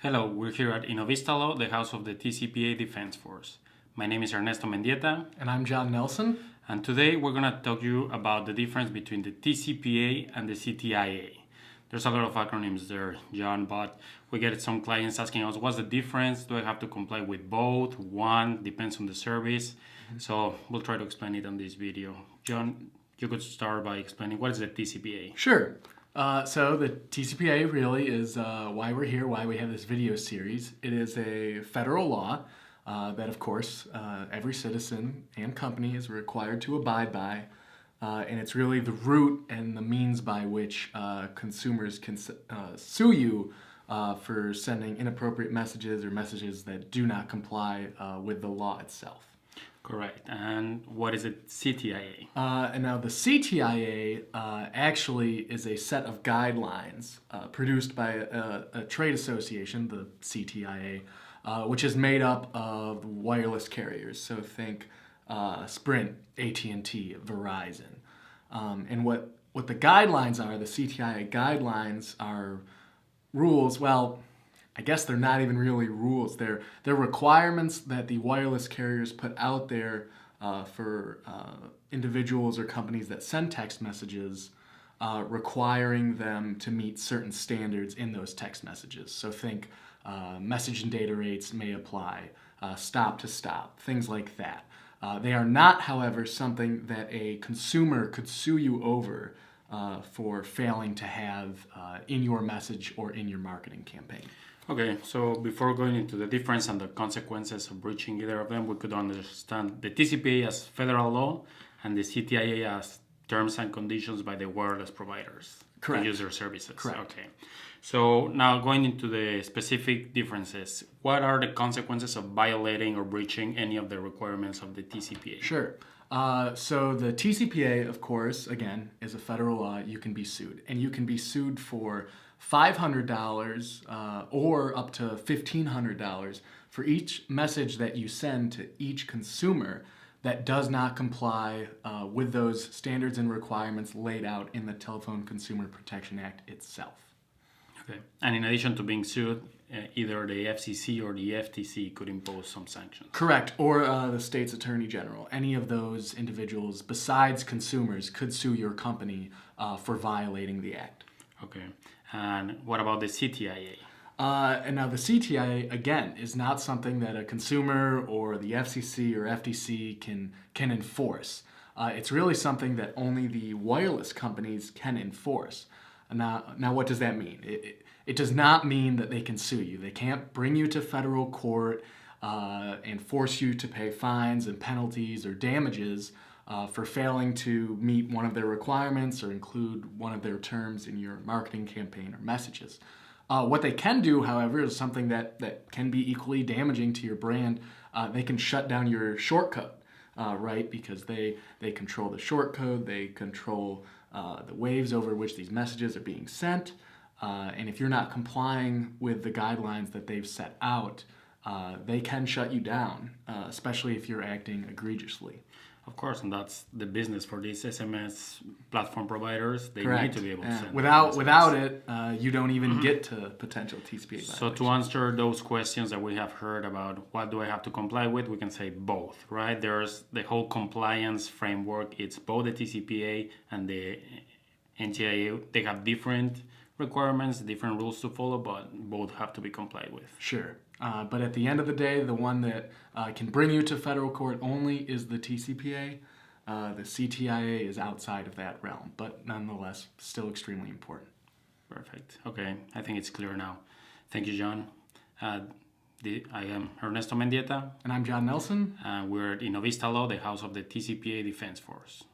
Hello, we're here at Innovista Law, the house of the TCPA Defense Force. My name is Ernesto Mendieta. And I'm John Nelson. And today we're going to talk to you about the difference between the TCPA and the CTIA. There's a lot of acronyms there, John, but we get some clients asking us, what's the difference? Do I have to comply with both? One, depends on the service. So we'll try to explain it on this video. John, you could start by explaining what is the TCPA. Sure. So the TCPA really is why we're here, why we have this video series. It is a federal law that, of course, every citizen and company is required to abide by. And it's really the route and the means by which consumers can sue you for sending inappropriate messages or messages that do not comply with the law itself. Correct. And what is it, CTIA? And now the CTIA actually is a set of guidelines produced by a trade association, the CTIA, which is made up of wireless carriers. So think Sprint, AT&T, Verizon. And what the guidelines are, the CTIA guidelines are rules. Well, I guess they're not even really rules. They're requirements that the wireless carriers put out there for individuals or companies that send text messages, requiring them to meet certain standards in those text messages. So think message and data rates may apply, stop to stop, things like that. They are not, however, something that a consumer could sue you over for failing to have in your message or in your marketing campaign. Okay, so before going into the difference and the consequences of breaching either of them, we could understand the TCPA as federal law and the CTIA as terms and conditions by the wireless providers. Correct. To use their services. Correct. Okay. So now going into the specific differences, what are the consequences of violating or breaching any of the requirements of the TCPA? Sure. So the TCPA, of course, again, is a federal law. You can be sued. And you can be sued for $500 or up to $1,500 for each message that you send to each consumer that does not comply with those standards and requirements laid out in the Telephone Consumer Protection Act itself. Okay. And in addition to being sued, either the FCC or the FTC could impose some sanctions. Correct, or the state's attorney general. Any of those individuals besides consumers could sue your company for violating the act. Okay. And what about the CTIA? And now the CTIA, again, is not something that a consumer or the FCC or FTC can enforce. It's really something that only the wireless companies can enforce. Now what does that mean? It does not mean that they can sue you. They can't bring you to federal court and force you to pay fines and penalties or damages for failing to meet one of their requirements or include one of their terms in your marketing campaign or messages. What they can do, however, is something that can be equally damaging to your brand. They can shut down your shortcode, right? Because they control the shortcode, they control the waves over which these messages are being sent. And if you're not complying with the guidelines that they've set out, they can shut you down, especially if you're acting egregiously. Of course, and that's the business for these SMS platform providers. They Correct. need to be able to send Without it, you don't even get to potential TCPA violations. So to answer those questions that we have heard about what do I have to comply with, we can say both, right? There's the whole compliance framework. It's both the TCPA and the NTIA. They have different requirements, different rules to follow, but both have to be complied with. Sure. But at the end of the day, the one that can bring you to federal court only is the TCPA. The CTIA is outside of that realm, but nonetheless, still extremely important. Perfect. Okay, I think it's clear now. Thank you, John. I am Ernesto Mendieta. And I'm John Nelson. And we're at Innovista Law, the house of the TCPA Defense Force.